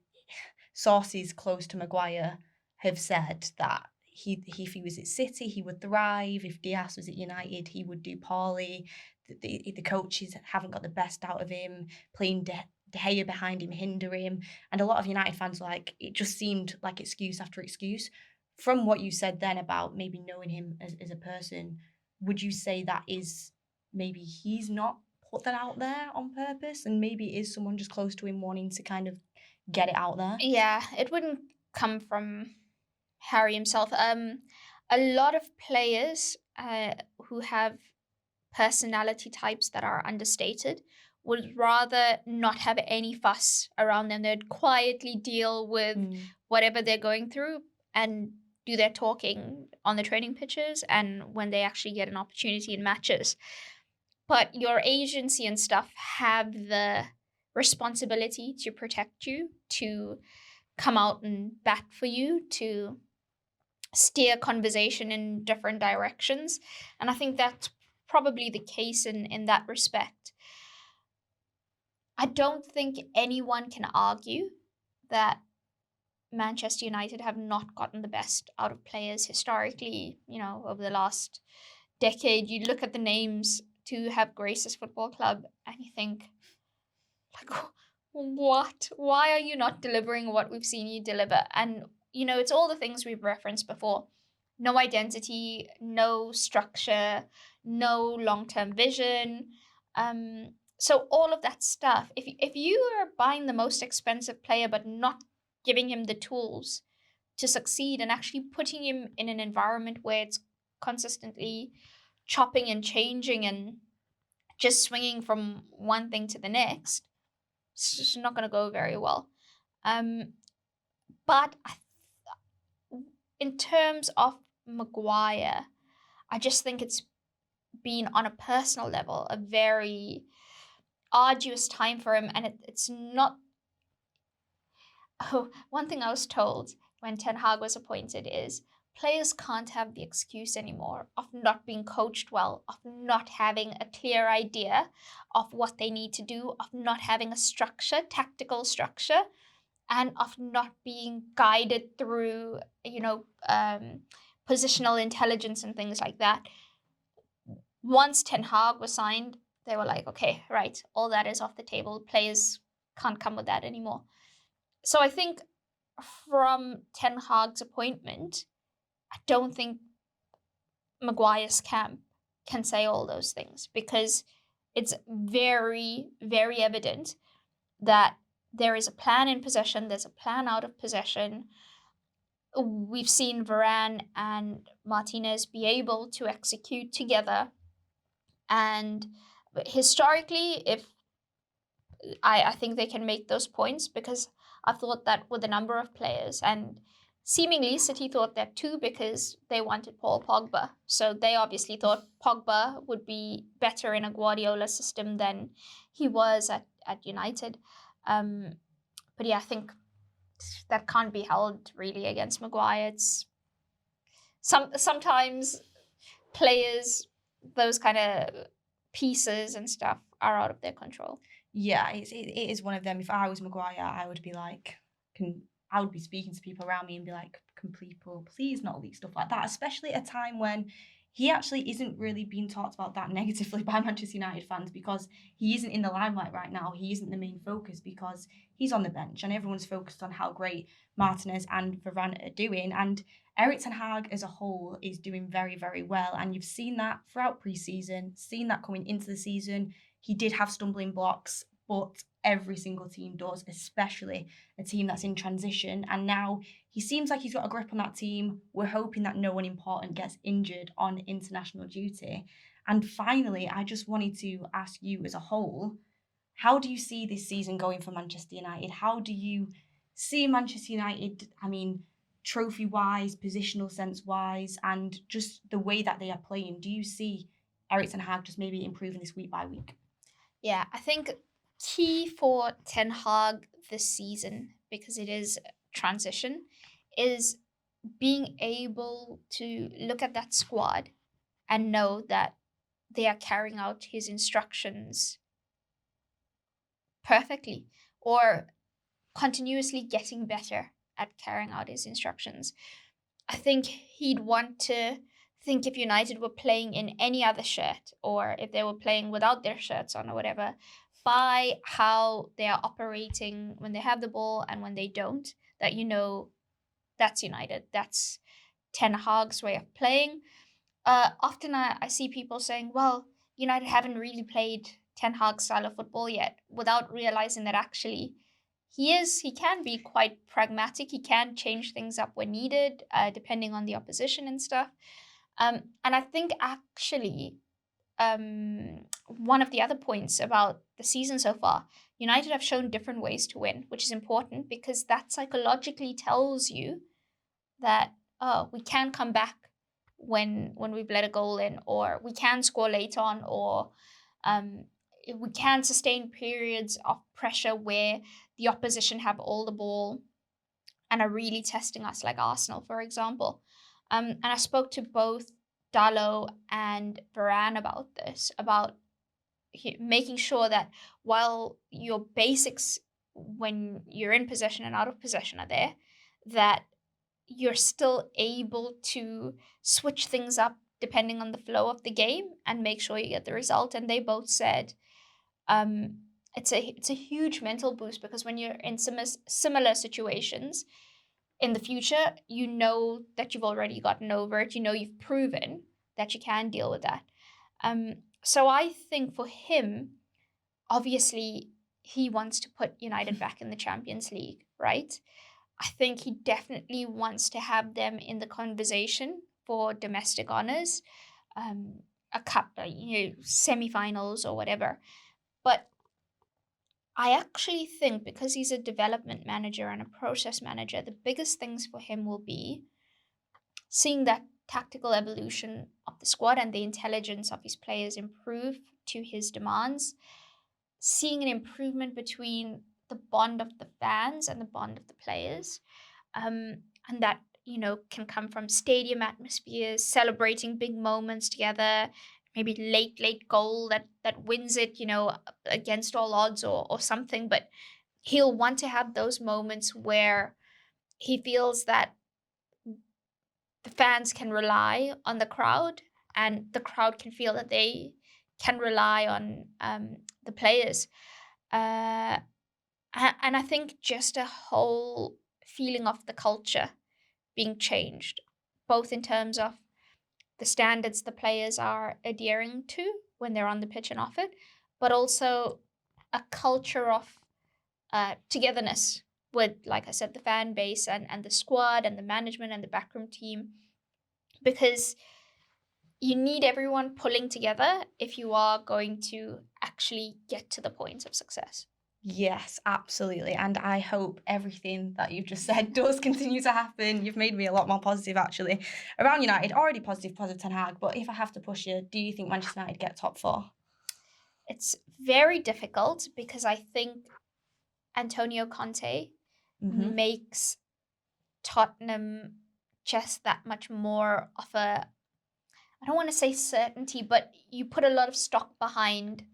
sources close to Maguire have said that if he was at City, he would thrive. If Diaz was at United, he would do poorly. The coaches haven't got the best out of him. Playing De Gea behind him hinder him. And a lot of United fans, like, it just seemed like excuse after excuse. From what you said then about maybe knowing him as a person, would you say that is maybe he's not put that out there on purpose, and maybe it is someone just close to him wanting to kind of get it out there? Yeah, it wouldn't come from Harry himself. A lot of players who have personality types that are understated would rather not have any fuss around them. They'd quietly deal with whatever they're going through and do their talking on the training pitches and when they actually get an opportunity in matches. But your agency and stuff have the responsibility to protect you, to come out and bat for you, to steer conversation in different directions. And I think that's probably the case in that respect. I don't think anyone can argue that Manchester United have not gotten the best out of players historically, over the last decade. You look at the names to have graced this football club and you think, like, what? Why are you not delivering what we've seen you deliver? And, it's all the things we've referenced before. No identity, no structure, no long-term vision. So all of that stuff, if you are buying the most expensive player but not giving him the tools to succeed and actually putting him in an environment where it's consistently chopping and changing and just swinging from one thing to the next, it's just not going to go very well. But in terms of Maguire, I just think it's been, on a personal level, a very arduous time for him. And it's not... one thing I was told when Ten Hag was appointed is players can't have the excuse anymore of not being coached well, of not having a clear idea of what they need to do, of not having a structure, tactical structure, and of not being guided through, positional intelligence and things like that. Once Ten Hag was signed, they were like, okay, right, all that is off the table. Players can't come with that anymore. So I think from Ten Hag's appointment, I don't think Maguire's camp can say all those things, because it's very, very evident that there is a plan in possession, there's a plan out of possession. We've seen Varane and Martinez be able to execute together. And historically, I think they can make those points, because I thought that with a number of players, and seemingly City thought that too, because they wanted Paul Pogba. So they obviously thought Pogba would be better in a Guardiola system than he was at United. But yeah, I think that can't be held really against Maguire. It's sometimes players, those kind of pieces and stuff, are out of their control. Yeah, it is one of them. If I was Maguire, I would be like, can I would be speaking to people around me and be like, can people please not leak stuff like that, especially at a time when he actually isn't really being talked about that negatively by Manchester United fans, because he isn't in the limelight right now. He isn't the main focus because he's on the bench and everyone's focused on how great Martinez and Varane are doing. And Erik ten Hag as a whole is doing very, very well. And you've seen that throughout pre-season, seen that coming into the season. He did have stumbling blocks, but every single team does, especially a team that's in transition. And now he seems like he's got a grip on that team. We're hoping that no one important gets injured on international duty. And finally, I just wanted to ask you as a whole, how do you see this season going for Manchester United? How do you see Manchester United, I mean, trophy-wise, positional sense-wise, and just the way that they are playing? Do you see Erik ten Hag just maybe improving this week by week? Yeah, I think key for Ten Hag this season, because it is transition, is being able to look at that squad and know that they are carrying out his instructions perfectly, or continuously getting better at carrying out his instructions. I think he'd want to think if United were playing in any other shirt, or if they were playing without their shirts on or whatever, by how they are operating when they have the ball and when they don't, that that's United. That's Ten Hag's way of playing. Often I see people saying, well, United haven't really played Ten Hag's style of football yet, without realizing that actually he can be quite pragmatic. He can change things up when needed, depending on the opposition and stuff. And I think actually, one of the other points about the season so far, United have shown different ways to win, which is important because that psychologically tells you that, oh, we can come back when we've let a goal in, or we can score late on, or we can sustain periods of pressure where the opposition have all the ball and are really testing us, like Arsenal, for example. And I spoke to both Dalot and Varane about this, about making sure that while your basics when you're in possession and out of possession are there, that you're still able to switch things up depending on the flow of the game and make sure you get the result. And they both said it's a huge mental boost, because when you're in similar situations in the future, you know that you've already gotten over it. You know you've proven that you can deal with that. So I think for him, obviously, he wants to put United back in the Champions League, right? I think he definitely wants to have them in the conversation for domestic honors, a cup, semi-finals or whatever. But I actually think, because he's a development manager and a process manager, the biggest things for him will be seeing that tactical evolution of the squad and the intelligence of his players improve to his demands, seeing an improvement between the bond of the fans and the bond of the players, and that can come from stadium atmospheres, celebrating big moments together, maybe late goal that wins it, against all odds or something. But he'll want to have those moments where he feels that the fans can rely on the crowd, and the crowd can feel that they can rely on the players. And I think just a whole feeling of the culture being changed, both in terms of the standards the players are adhering to when they're on the pitch and off it, but also a culture of togetherness with, like I said, the fan base and the squad and the management and the backroom team, because you need everyone pulling together if you are going to actually get to the point of success. Yes, absolutely. And I hope everything that you've just said does continue to happen. You've made me a lot more positive, actually, around United. Already positive Ten Hag. But if I have to push you, do you think Manchester United get top four? It's very difficult, because I think Antonio Conte makes Tottenham just that much more of a, I don't want to say certainty, but you put a lot of stock behind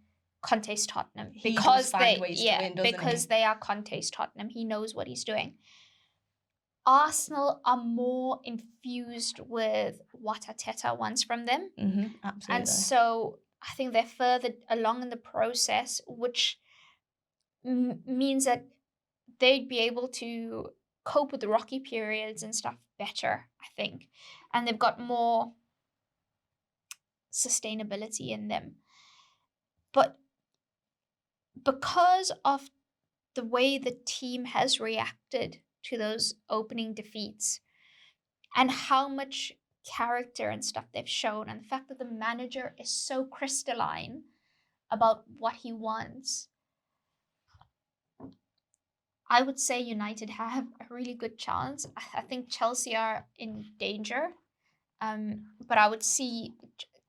Conte's Tottenham, because they are Conte's Tottenham. He knows what he's doing. Arsenal are more infused with what Arteta wants from them. Absolutely. And so I think they're further along in the process, which means that they'd be able to cope with the rocky periods and stuff better, I think. And they've got more sustainability in them. But because of the way the team has reacted to those opening defeats and how much character and stuff they've shown, and the fact that the manager is so crystalline about what he wants, I would say United have a really good chance. I think Chelsea are in danger, but I would see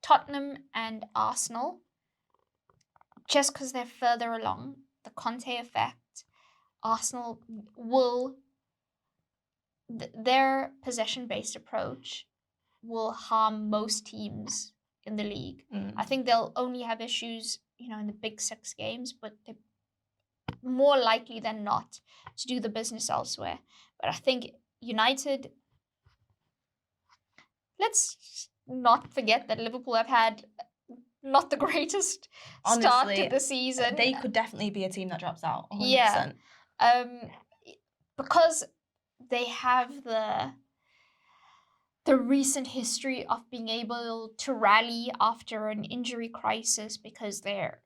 Tottenham and Arsenal, just because they're further along, the Conte effect. Arsenal will, their possession-based approach will harm most teams in the league. I think they'll only have issues, in the big 6 games, but they're more likely than not to do the business elsewhere. But I think United, let's not forget that Liverpool have had not the greatest start to the season. They could definitely be a team that drops out. 100%. Yeah. Because they have the recent history of being able to rally after an injury crisis, because they're,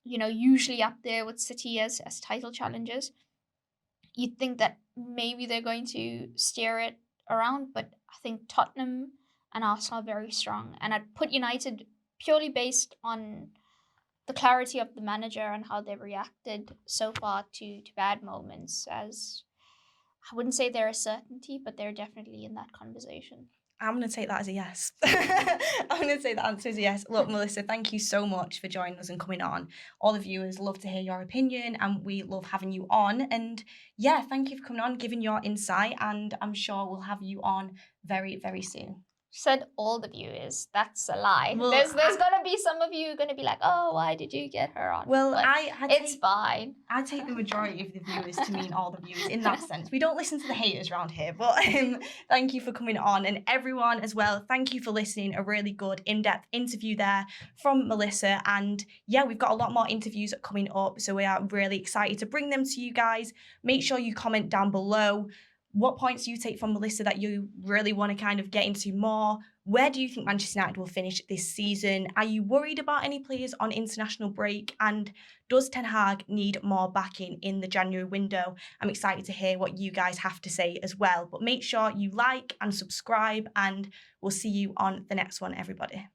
usually up there with City as title challengers. You'd think that maybe they're going to steer it around, but I think Tottenham and Arsenal are very strong. And I'd put United purely based on the clarity of the manager and how they've reacted so far to bad moments, as I wouldn't say they're a certainty, but they're definitely in that conversation. I'm going to take that as a yes. I'm going to take that answer as a yes. Look, Melissa, thank you so much for joining us and coming on. All the viewers love to hear your opinion, and we love having you on. And yeah, thank you for coming on, giving your insight, and I'm sure we'll have you on very, very soon. Said all the viewers. That's a lie. Well, there's gonna be some of you gonna be like, oh, why did you get her on? Well, but it's fine. I take the majority of the viewers to mean all the viewers in that sense. We don't listen to the haters around here. But thank you for coming on, and everyone as well, thank you for listening. A really good in-depth interview there from Melissa. And yeah, we've got a lot more interviews coming up, so we are really excited to bring them to you guys. Make sure you comment down below what points you take from Melissa that you really want to kind of get into more. Where do you think Manchester United will finish this season? Are you worried about any players on international break? And does Ten Hag need more backing in the January window? I'm excited to hear what you guys have to say as well. But make sure you like and subscribe, and we'll see you on the next one, everybody.